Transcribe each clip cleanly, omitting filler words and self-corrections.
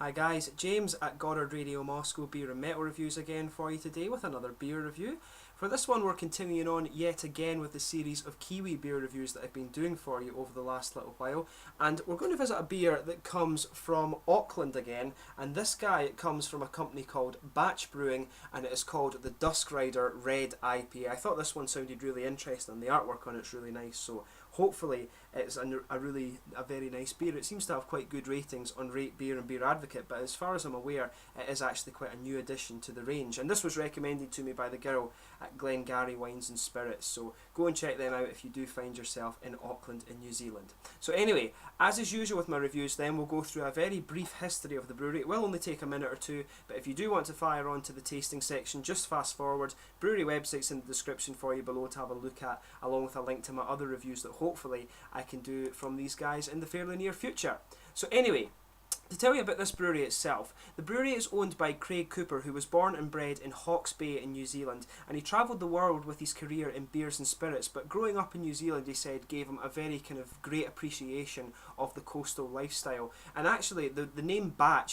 Hi guys, James at Goddard Radio Moscow Beer and Metal Reviews again for you today with another beer review. For this one we're continuing on yet again with the series of Kiwi beer reviews that I've been doing for you over the last little while, and we're going to visit a beer that comes from Auckland again, and this guy comes from a company called Bach Brewing, and it is called the Duskrider Red IPA. I thought this one sounded really interesting, the artwork on it's really nice, so hopefully it's a very nice beer. It seems to have quite good ratings on Rate Beer and Beer Advocate, but as far as I'm aware it is actually quite a new addition to the range, and this was recommended to me by the girl at Glengarry Wines and Spirits, so go and check them out if you do find yourself in Auckland in New Zealand. So anyway, as is usual with my reviews then, we'll go through a very brief history of the brewery. It will only take a minute or two, but if you do want to fire on to the tasting section, just fast forward. Brewery website's in the description for you below to have a look at, along with a link to my other reviews that hopefully I can do from these guys in the fairly near future. So anyway, to tell you about this brewery itself, the brewery is owned by Craig Cooper, who was born and bred in Hawke's Bay in New Zealand, and he travelled the world with his career in beers and spirits, but growing up in New Zealand, he said, gave him a very kind of great appreciation of the coastal lifestyle. And actually the name Bach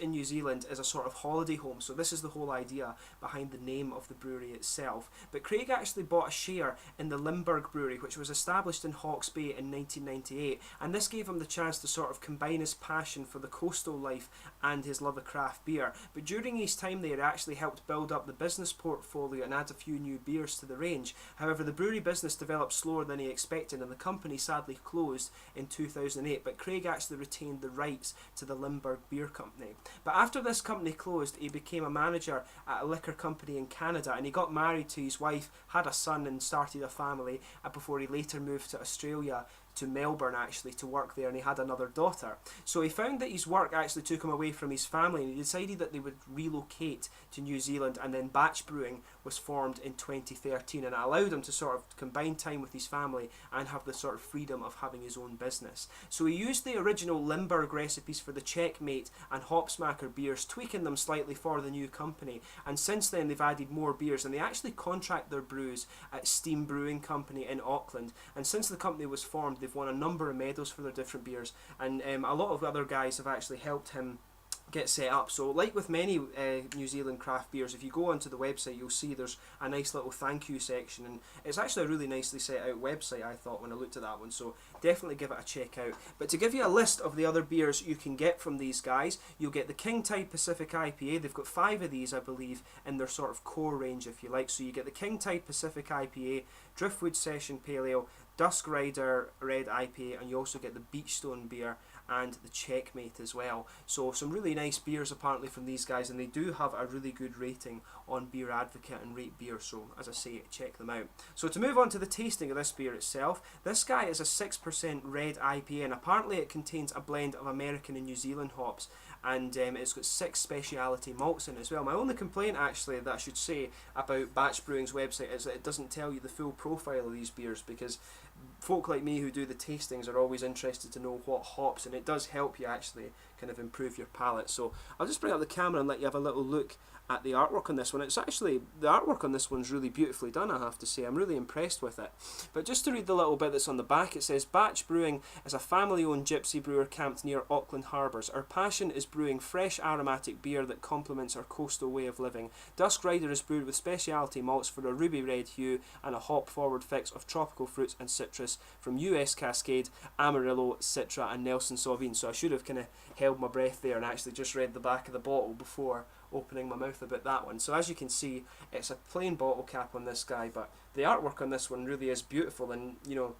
in New Zealand is a sort of holiday home, so this is the whole idea behind the name of the brewery itself. But Craig actually bought a share in the Limburg Brewery, which was established in Hawke's Bay in 1998, and this gave him the chance to sort of combine his passion for the coastal life and his love of craft beer. But during his time there, he actually helped build up the business portfolio and add a few new beers to the range. However, the brewery business developed slower than he expected, and the company sadly closed in 2008, but Craig actually retained the rights to the Limburg Beer Company. But after this company closed, he became a manager at a liquor company in Canada, and he got married to his wife, had a son and started a family, before he later moved to Australia, to Melbourne actually, to work there, and he had another daughter. So he found that his work actually took him away from his family, and he decided that they would relocate to New Zealand, and then Bach Brewing was formed in 2013, and it allowed him to sort of combine time with his family and have the sort of freedom of having his own business. So he used the original Limburg recipes for the Checkmate and Hopsmacker beers, tweaking them slightly for the new company, and since then they've added more beers, and they actually contract their brews at Steam Brewing Company in Auckland, and since the company was formed they've won a number of medals for their different beers, and a lot of other guys have actually helped him get set up. So like with many New Zealand craft beers, if you go onto the website you'll see there's a nice little thank you section, and it's actually a really nicely set out website, I thought, when I looked at that one, so definitely give it a check out. But to give you a list of the other beers you can get from these guys, you'll get the King Tide Pacific IPA. They've got 5 of these, I believe, in their sort of core range, if you like. So you get the King Tide Pacific IPA, Driftwood Session Pale Ale, Duskrider Red IPA, and you also get the Beachstone beer and the Checkmate as well. So some really nice beers apparently from these guys, and they do have a really good rating on Beer Advocate and Rate Beer, so as I say, check them out. So to move on to the tasting of this beer itself, this guy is a 6% red IPA, and apparently it contains a blend of American and New Zealand hops, and it's got 6 speciality malts in it as well. My only complaint actually that I should say about Bach Brewing's website is that it doesn't tell you the full profile of these beers, because folk like me who do the tastings are always interested to know what hops, and it does help you actually kind of improve your palate. So I'll just bring up the camera and let you have a little look at the artwork on this one. It's actually, the artwork on this one's really beautifully done, I have to say. I'm really impressed with it. But just to read the little bit that's on the back, it says, Bach Brewing is a family-owned gypsy brewer camped near Auckland harbours. Our passion is brewing fresh aromatic beer that complements our coastal way of living. Duskrider is brewed with speciality malts for a ruby red hue and a hop-forward fix of tropical fruits and citrus from US Cascade, Amarillo, Citra and Nelson Sauvin. So I should have kind of held my breath there and actually just read the back of the bottle before opening my mouth about that one. So as you can see, it's a plain bottle cap on this guy, but the artwork on this one really is beautiful, and you know,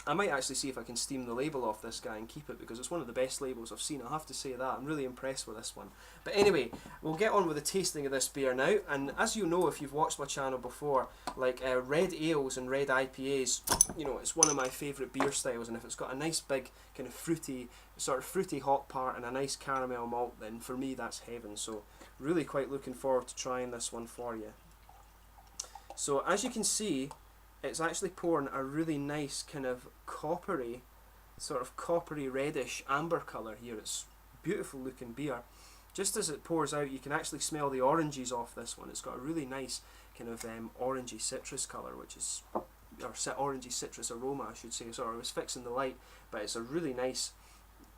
I might actually see if I can steam the label off this guy and keep it, because it's one of the best labels I've seen, I'll have to say that. I'm really impressed with this one. But anyway, we'll get on with the tasting of this beer now, and as you know if you've watched my channel before, like red ales and red IPAs, you know, it's one of my favourite beer styles, and if it's got a nice big kind of fruity, sort of fruity hop part and a nice caramel malt, then for me that's heaven. So really quite looking forward to trying this one for you. So as you can see, it's actually pouring a really nice kind of coppery, sort of coppery reddish amber colour here. It's beautiful looking beer. Just as it pours out, you can actually smell the oranges off this one. It's got a really nice kind of orangey citrus colour, which is, or orangey citrus aroma I should say. Sorry, I was fixing the light, but it's a really nice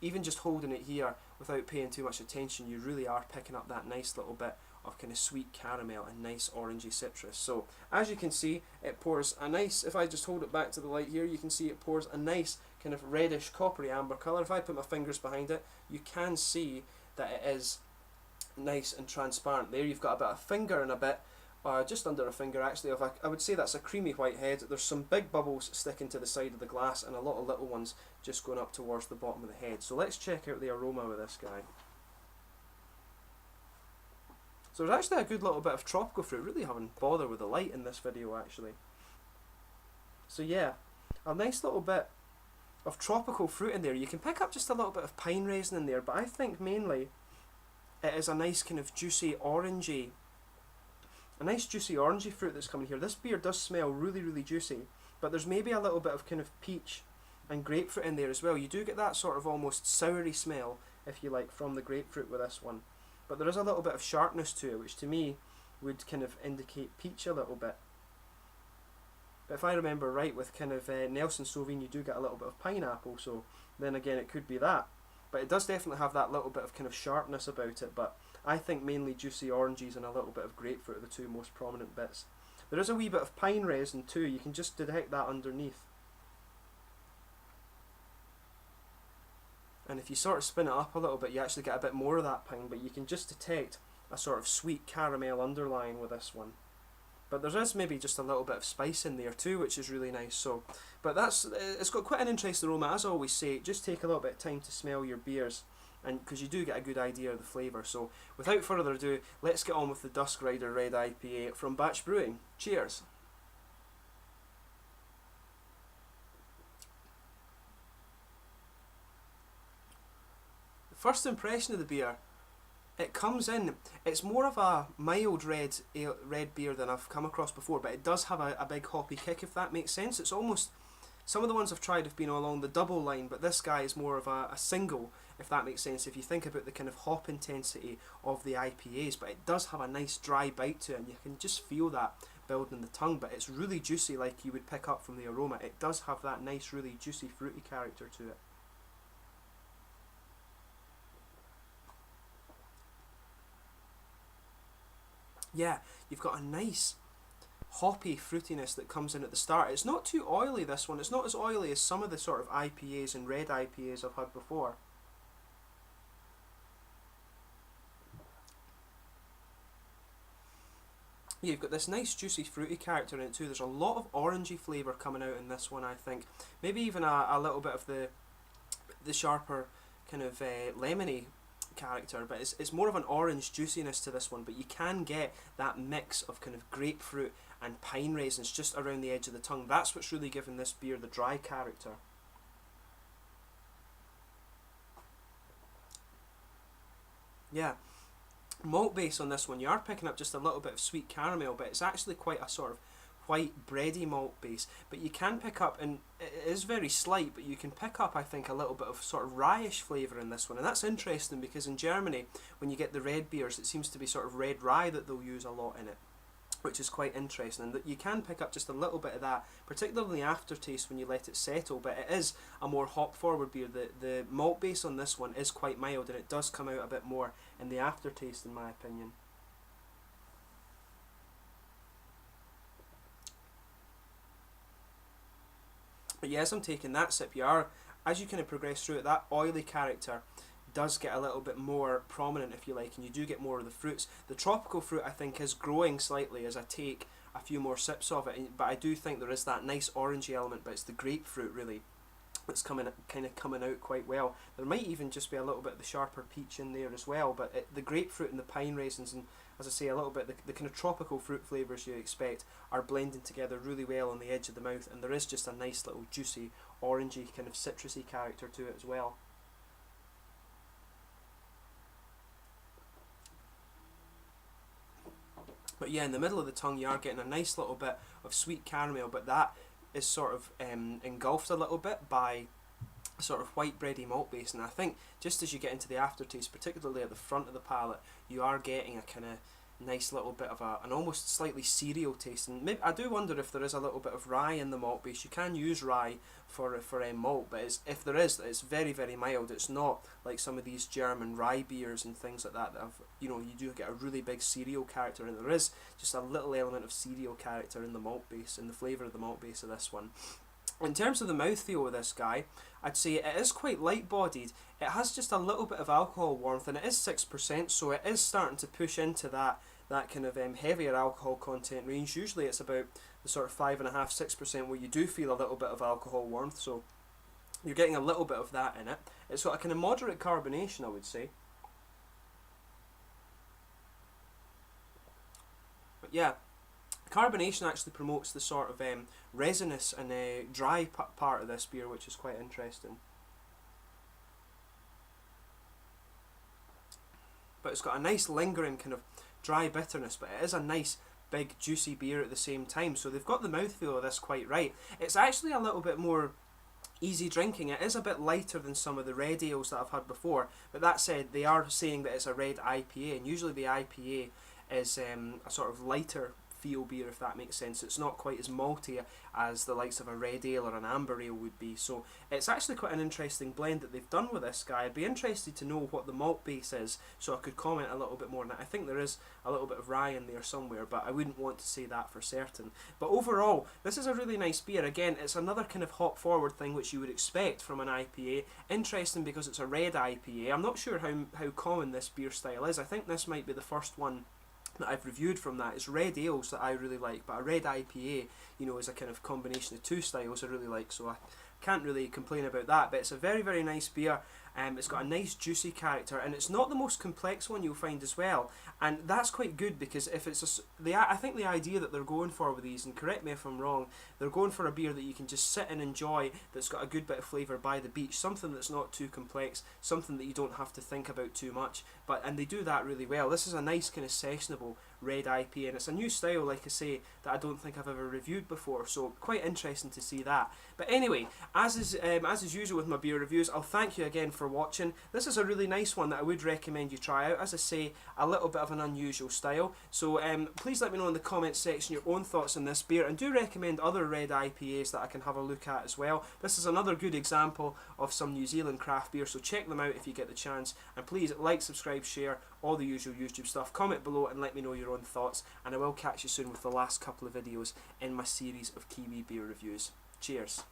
even just holding it here without paying too much attention, you really are picking up that nice little bit of kind of sweet caramel and nice orangey citrus. So as you can see, it pours a nice, if I just hold it back to the light here, you can see it pours a nice kind of reddish coppery amber colour. If I put my fingers behind it, you can see that it is nice and transparent. There you've got about a finger and a bit, just under a finger actually, of I would say that's a creamy white head. There's some big bubbles sticking to the side of the glass and a lot of little ones just going up towards the bottom of the head. So let's check out the aroma with this guy. So there's actually a good little bit of tropical fruit. Really haven't bothered with the light in this video actually. So yeah, a nice little bit of tropical fruit in there. You can pick up just a little bit of pine resin in there, but I think mainly it is a nice kind of juicy orangey, a nice juicy orangey fruit that's coming here. This beer does smell really, really juicy, but there's maybe a little bit of kind of peach and grapefruit in there as well. You do get that sort of almost soury smell, if you like, from the grapefruit with this one. But there is a little bit of sharpness to it, which to me would kind of indicate peach a little bit. But if I remember right, with kind of Nelson Sauvin, you do get a little bit of pineapple, so then again it could be that. But it does definitely have that little bit of kind of sharpness about it, but I think mainly juicy oranges and a little bit of grapefruit are the two most prominent bits. There is a wee bit of pine resin too, you can just detect that underneath. And if you sort of spin it up a little bit, you actually get a bit more of that pine, but you can just detect a sort of sweet caramel underlying with this one. But there is maybe just a little bit of spice in there too, which is really nice. So, but it's got quite an interesting aroma. As I always say, just take a little bit of time to smell your beers, and because you do get a good idea of the flavour. So without further ado, let's get on with the Duskrider Red IPA from Bach Brewing. Cheers! First impression of the beer, it comes in, it's more of a mild red beer than I've come across before, but it does have a big hoppy kick, if that makes sense. It's almost, some of the ones I've tried have been along the double line, but this guy is more of a single, if that makes sense, if you think about the kind of hop intensity of the IPAs. But it does have a nice dry bite to it, and you can just feel that building in the tongue, but it's really juicy like you would pick up from the aroma. It does have that nice, really juicy, fruity character to it. Yeah, you've got a nice hoppy fruitiness that comes in at the start. It's not too oily, this one. It's not as oily as some of the sort of IPAs and red IPAs I've had before. Yeah, you've got this nice juicy fruity character in it too. There's a lot of orangey flavour coming out in this one, I think. Maybe even a little bit of the sharper kind of lemony character, but it's more of an orange juiciness to this one, but you can get that mix of kind of grapefruit and pine raisins just around the edge of the tongue. That's what's really giving this beer the dry character. Yeah, malt base on this one, you are picking up just a little bit of sweet caramel, but it's actually quite a sort of white bready malt base, but you can pick up, and it is very slight, but you can pick up, I think, a little bit of sort of rye-ish flavour in this one. And that's interesting because in Germany, when you get the red beers, it seems to be sort of red rye that they'll use a lot in it, which is quite interesting. And that you can pick up just a little bit of that, particularly in the aftertaste when you let it settle, but it is a more hop forward beer. The malt base on this one is quite mild, and it does come out a bit more in the aftertaste, in my opinion. But yes, I'm taking that sip. You are, as you kind of progress through it, that oily character does get a little bit more prominent, if you like, and you do get more of the fruits. The tropical fruit, I think, is growing slightly as I take a few more sips of it, but I do think there is that nice orangey element, but it's the grapefruit really that's kind of coming out quite well. There might even just be a little bit of the sharper peach in there as well, but the grapefruit and the pine raisins, and as I say, a little bit the kind of tropical fruit flavours you expect are blending together really well on the edge of the mouth, and there is just a nice little juicy orangey kind of citrusy character to it as well. But yeah, in the middle of the tongue you are getting a nice little bit of sweet caramel, but that is sort of engulfed a little bit by a sort of white bready malt base. And I think just as you get into the aftertaste, particularly at the front of the palate, you are getting a kind of nice little bit of an almost slightly cereal taste, and maybe I do wonder if there is a little bit of rye in the malt base. You can use rye for malt, but if there is, it's very, very mild. It's not like some of these German rye beers and things like that have, you know, you do get a really big cereal character, and there is just a little element of cereal character in the malt base, in the flavour of the malt base of this one. In terms of the mouthfeel of this guy, I'd say it is quite light-bodied. It has just a little bit of alcohol warmth, and it is 6%, so it is starting to push into that kind of heavier alcohol content range. Usually it's about the sort of 5.5–6% where you do feel a little bit of alcohol warmth, so you're getting a little bit of that in it. It's got a kind of moderate carbonation, I would say. But yeah, carbonation actually promotes the sort of resinous and dry part of this beer, which is quite interesting. But it's got a nice lingering kind of dry bitterness, but it is a nice big juicy beer at the same time, so they've got the mouthfeel of this quite right. It's actually a little bit more easy drinking. It is a bit lighter than some of the red ales that I've had before, but that said, they are saying that it's a red IPA, and usually the IPA is a sort of lighter feel beer, if that makes sense. It's not quite as malty as the likes of a red ale or an amber ale would be, so it's actually quite an interesting blend that they've done with this guy. I'd be interested to know what the malt base is, so I could comment a little bit more on that. I think there is a little bit of rye in there somewhere, but I wouldn't want to say that for certain. But overall, this is a really nice beer. Again, it's another kind of hop forward thing which you would expect from an IPA. Interesting because it's a red IPA. I'm not sure how common this beer style is. I think this might be the first one that I've reviewed from that. It's red ales that I really like, but a red IPA, you know, is a kind of combination of two styles I really like, so I can't really complain about that. But it's a very, very nice beer. It's got a nice juicy character, and it's not the most complex one you'll find as well, and that's quite good, because if it's I think the idea that they're going for with these, and correct me if I'm wrong, they're going for a beer that you can just sit and enjoy, that's got a good bit of flavour by the beach, something that's not too complex, something that you don't have to think about too much, and they do that really well. This is a nice kind of sessionable red IPA, and it's a new style, like I say, that I don't think I've ever reviewed before, so quite interesting to see that. But anyway, as is usual with my beer reviews, I'll thank you again for watching. This is a really nice one that I would recommend you try out. As I say, a little bit of an unusual style, so please let me know in the comments section your own thoughts on this beer, and do recommend other red IPAs that I can have a look at as well. This is another good example of some New Zealand craft beer, so check them out if you get the chance, and please like, subscribe, share, all the usual YouTube stuff. Comment below and let me know your own thoughts, and I will catch you soon with the last couple of videos in my series of Kiwi beer reviews. Cheers.